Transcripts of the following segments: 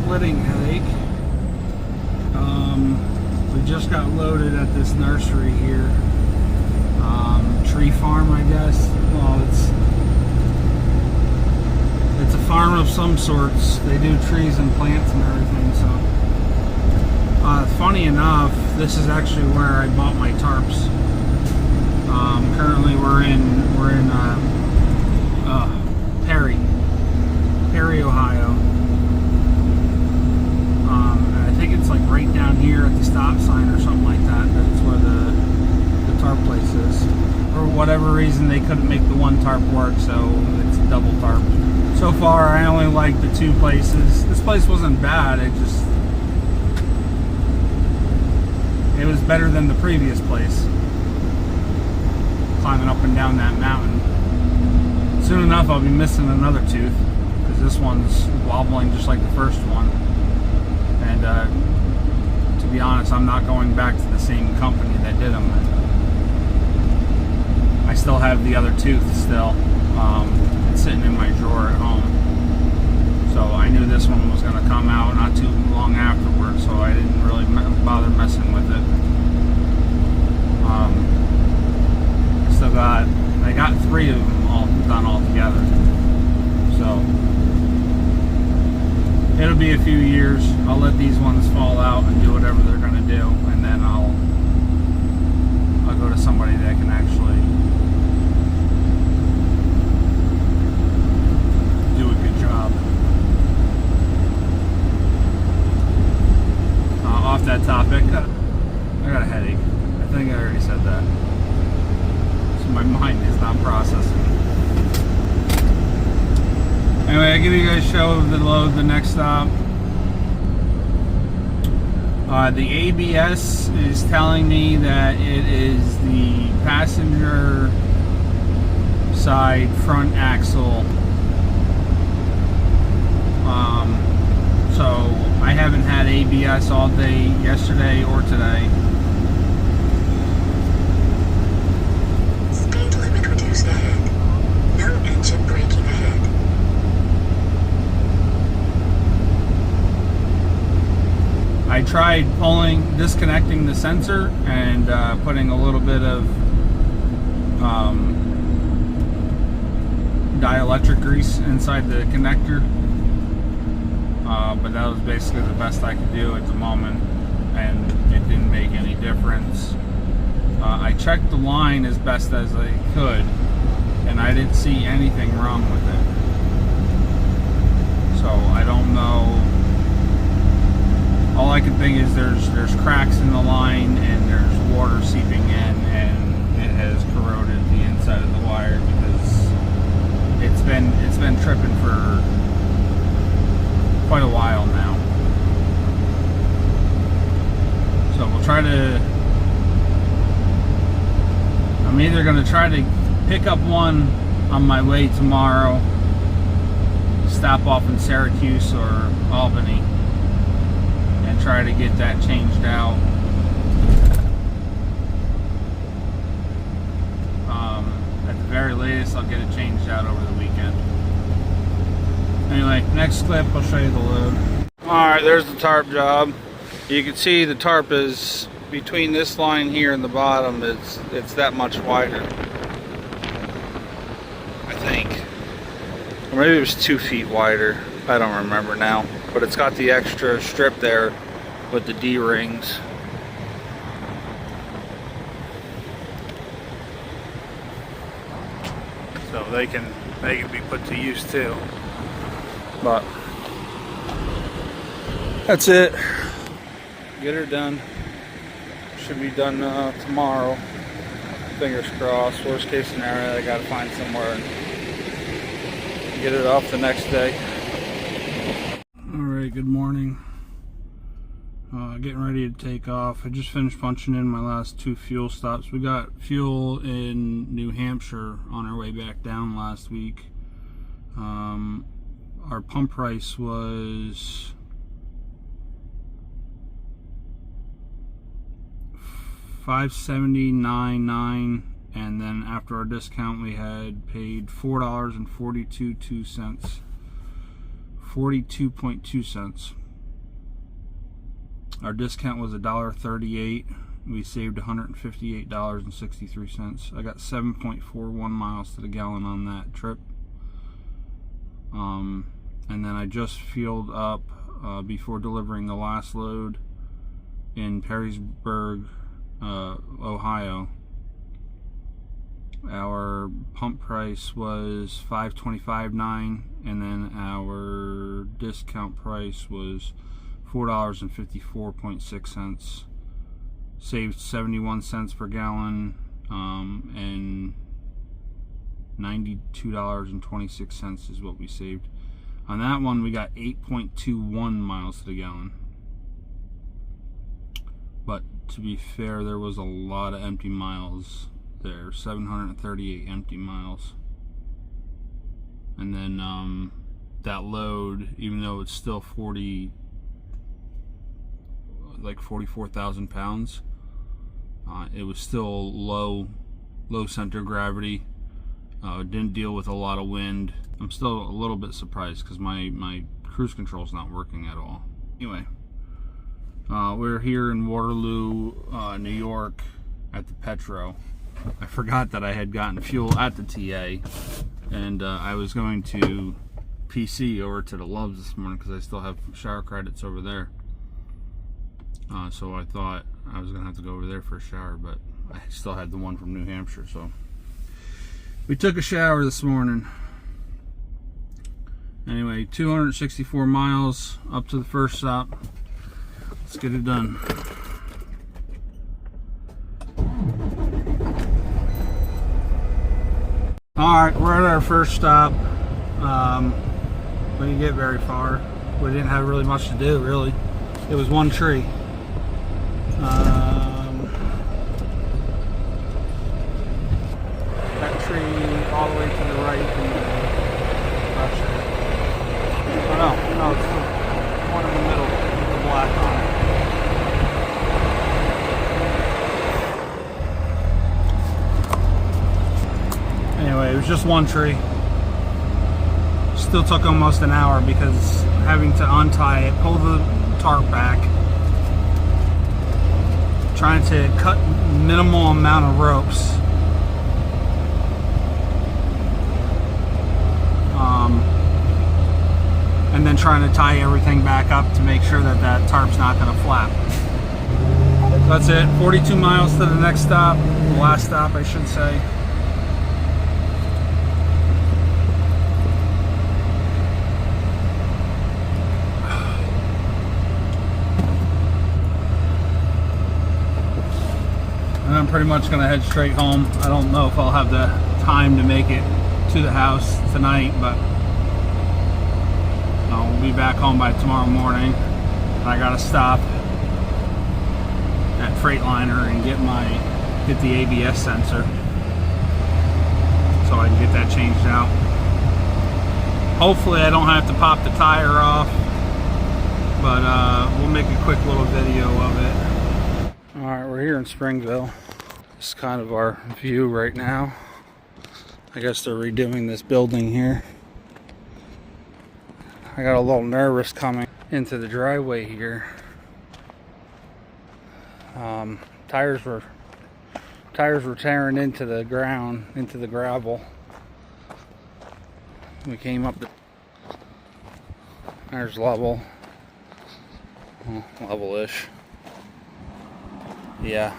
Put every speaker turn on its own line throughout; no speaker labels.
splitting headache. We just got loaded at this nursery here. Tree farm, I guess. Well, it's a farm of some sorts. They do trees and plants and everything. So, funny enough, this is actually where I bought my tarps. Currently, we're in Perry, Ohio. And I think it's like right down here at the stop sign or something like that. That's where the tarp place is. For whatever reason, they couldn't make the one tarp work, so it's double tarp. So far, I only like the two places. This place wasn't bad. It was better than the previous place. Climbing up and down that mountain. Soon enough, I'll be missing another tooth because this one's wobbling just like the first one. And to be honest, I'm not going back to the same company that did them. I still have the other tooth still. It's sitting in my drawer at home. So I knew this one was going to come out not too long afterwards, so I didn't really bother messing with it. I got 3 of them all done all together. So it'll be a few years. I'll let these ones fall out and do whatever they're going to do, and then I'll go to somebody that can actually do a good job. Off that topic, I got a headache. I think I already said that. My mind is not processing. Anyway, I'll give you guys a show of the load, the next stop. The ABS is telling me that it is the passenger side front axle. So I haven't had ABS all day yesterday or today.
Ahead. No engine braking ahead.
I tried disconnecting the sensor and putting a little bit of dielectric grease inside the connector, but that was basically the best I could do at the moment, and it didn't make any difference. I checked the line as best as I could, and I didn't see anything wrong with it. So I don't know. All I can think is there's cracks in the line and there's water seeping in, and it has corroded the inside of the wire because it's been tripping for quite a while now. So we'll try to. I'm either going to try to pick up one on my way tomorrow, stop off in Syracuse or Albany, and try to get that changed out. At the very latest, I'll get it changed out over the weekend. Anyway, next clip, I'll show you the load. Alright, there's the tarp job. You can see the tarp is between this line here and the bottom. It's that much wider, I think, or maybe it was 2 feet wider. I don't remember now, but it's got the extra strip there with the D-rings. So they can be put to use too. But that's it. Get her done. Should be done tomorrow. Fingers crossed. Worst case scenario, I gotta find somewhere and get it off the next day. Alright, good morning. Getting ready to take off. I just finished punching in my last 2 fuel stops. We got fuel in New Hampshire on our way back down last week. Our pump price was $5.79.9, and then after our discount we had paid $4.42 cents, 42.2 cents. Our discount was $1.38. We saved $158.63. I got 7.41 miles to the gallon on that trip. And then I just fueled up before delivering the last load in Parisburg, Ohio. Our pump price was $5.25.9, and then our discount price was $4.54.6. Saved 71 cents per gallon, and $92.26 is what we saved. On that one, we got 8.21 miles to the gallon. But to be fair, there was a lot of empty miles there, 738 empty miles. And then that load, even though it's still 44,000 pounds, it was still low center gravity. Didn't deal with a lot of wind. I'm still a little bit surprised because my cruise control is not working at all. Anyway, we're here in Waterloo, New York at the Petro. I forgot that I had gotten fuel at the TA, and I was going to PC over to the Loves this morning because I still have shower credits over there. So I thought I was gonna have to go over there for a shower, but I still had the one from New Hampshire, so we took a shower this morning. Anyway, 264 miles up to the first stop. Let's get it done. Alright, we're at our first stop. We didn't get very far. We didn't have really much to do, really. It was one tree. That tree all the way to the right in the Mercer. Oh no, it's the one in the middle with the black on it. Anyway, it was just one tree. Still took almost an hour because having to untie it, pull the tarp back, trying to cut minimal amount of ropes, and then trying to tie everything back up to make sure that that tarp's not going to flap. So that's it. 42 miles to the next stop, the last stop I should say. And I'm pretty much going to head straight home. I don't know if I'll have the time to make it to the house tonight, but we'll be back home by tomorrow morning. I got to stop at Freightliner and get the ABS sensor so I can get that changed out. Hopefully I don't have to pop the tire off, but we'll make a quick little video of it. Alright, we're here in Springville. This is kind of our view right now. I guess they're redoing this building here. I got a little nervous coming into the driveway here. Tires were tearing into the ground, into the gravel. We came up to, there's level, well, level-ish. Yeah,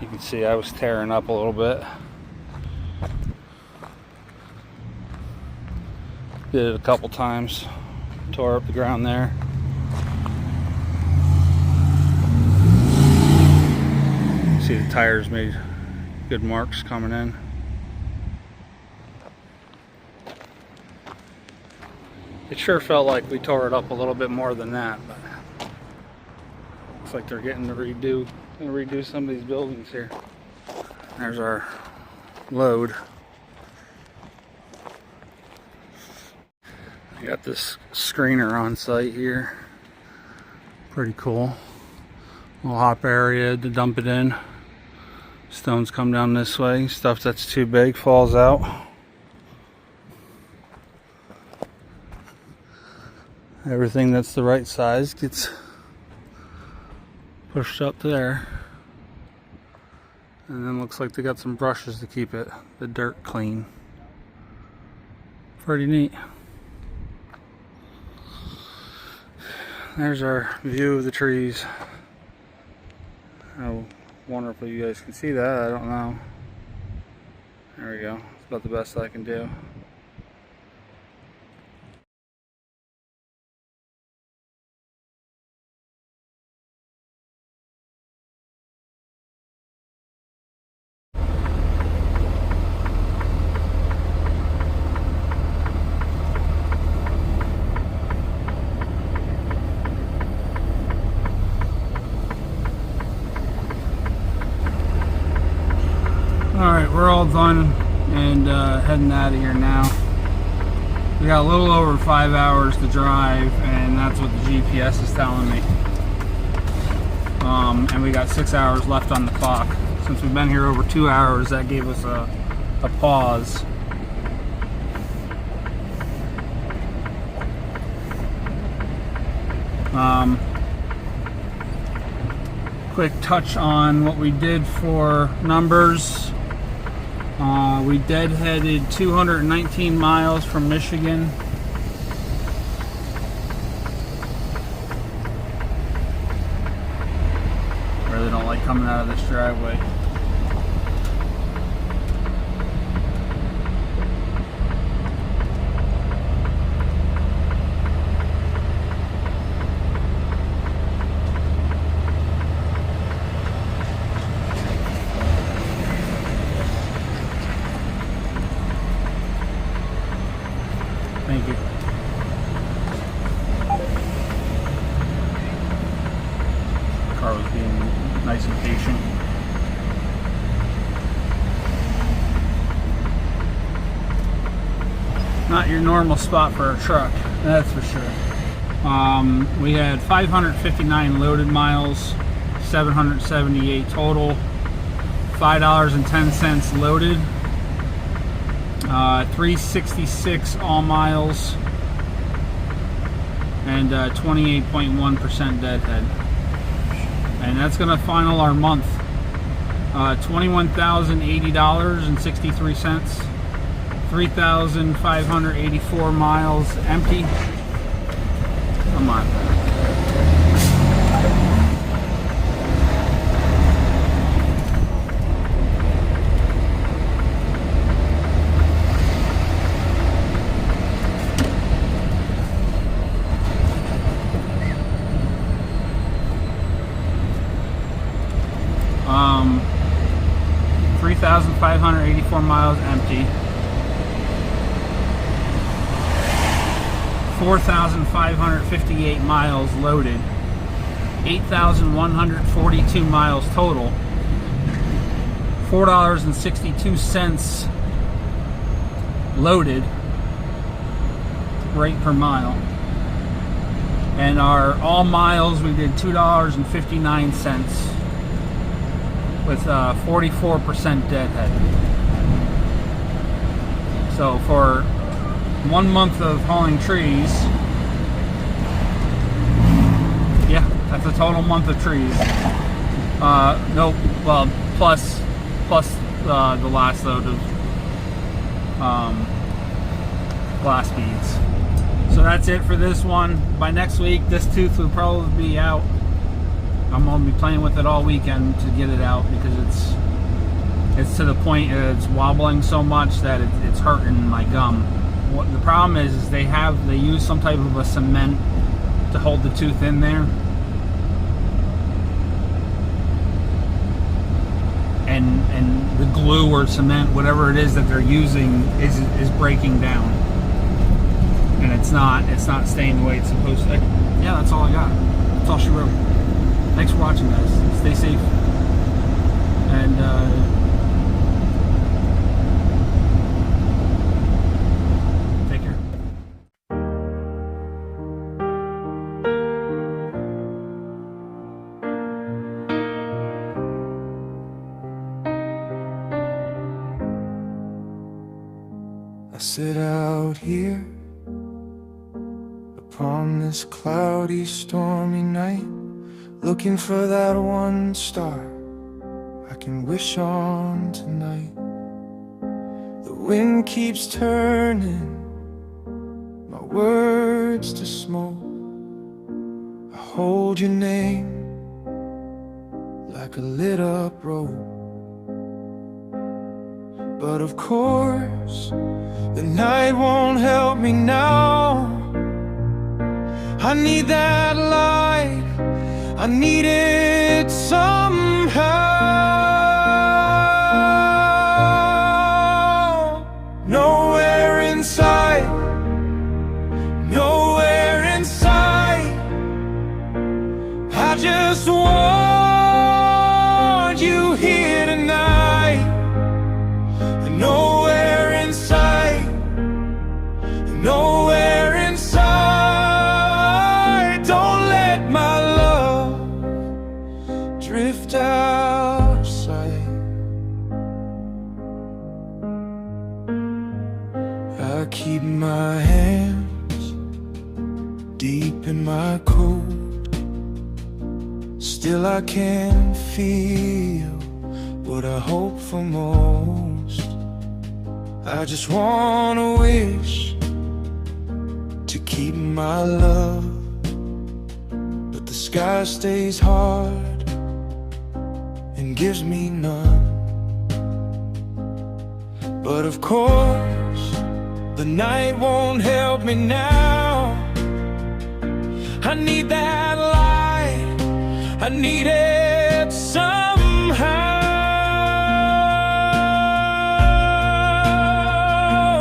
you can see I was tearing up a little bit. Did it a couple times, tore up the ground there. See the tires made good marks coming in. It sure felt like we tore it up a little bit more than that, but looks like they're getting to redo some of these buildings here. There's our load. I got this screener on site here. Pretty cool. Little hop area to dump it in. Stones come down this way. Stuff that's too big falls out. Everything that's the right size gets pushed up there. And then looks like they got some brushes to keep the dirt clean. Pretty neat. There's our view of the trees. I wonder if you guys can see that. I don't know. There we go. It's about the best I can do. Alright, we're all done and heading out of here now. We got a little over 5 hours to drive, and that's what the GPS is telling me. And we got 6 hours left on the clock. Since we've been here over 2 hours, that gave us a pause. Quick touch on what we did for numbers. We deadheaded 219 miles from Michigan. Really don't like coming out of this driveway. Thank you. Car was being nice and patient. Not your normal spot for a truck, that's for sure. We had 559 loaded miles, 778 total, $5.10 loaded. 366 all miles, and 28.1% deadhead. And that's going to final our month. $21,080.63, 3,584 miles empty. Come on. Um, 3,584 miles empty. 4,558 miles loaded. 8,142 miles total. $4.62 loaded rate per mile. And our all miles, we did $2.59 with 44% deadhead. So for 1 month of hauling trees, yeah, that's a total month of trees. No, well, plus the last load of glass beads. So that's it for this one. By next week, this tooth will probably be out. I'm gonna be playing with it all weekend to get it out because it's to the point it's wobbling so much that it's hurting my gum. What the problem is they use some type of a cement to hold the tooth in there, and the glue or cement, whatever it is that they're using, is breaking down, and it's not staying the way it's supposed to. Yeah, that's all I got. That's all she wrote. Thanks for watching, guys. Stay safe. And take care.
I sit out here upon this cloudy, stormy night, looking for that one star I can wish on tonight. The wind keeps turning my words to smoke. I hold your name like a lit up rope. But of course, the night won't help me now. I need that light, I need it somehow. Nowhere in sight, nowhere in sight. I just want you here tonight. Nowhere in sight, nowhere in sight. Don't let my love drift out of sight. I keep my hands deep in my coat. Still I can feel what I hope for most. I just wanna wish to keep my love, but the sky stays hard and gives me none. But of course, the night won't help me now. I need that light, I need it somehow.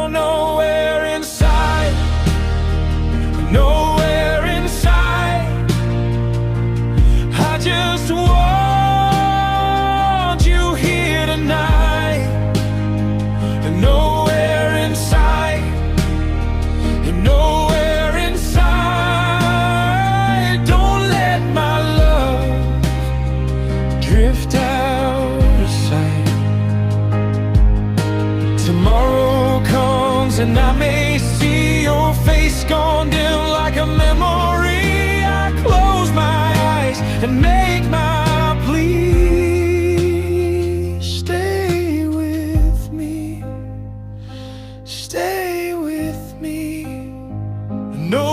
Nowhere inside, I just want you here tonight. And nowhere inside, and nowhere inside. Don't let my love drift out of sight. Tomorrow comes and I may see your face gone dim like a memory. I close my eyes and make my plea. Stay with me, stay with me. No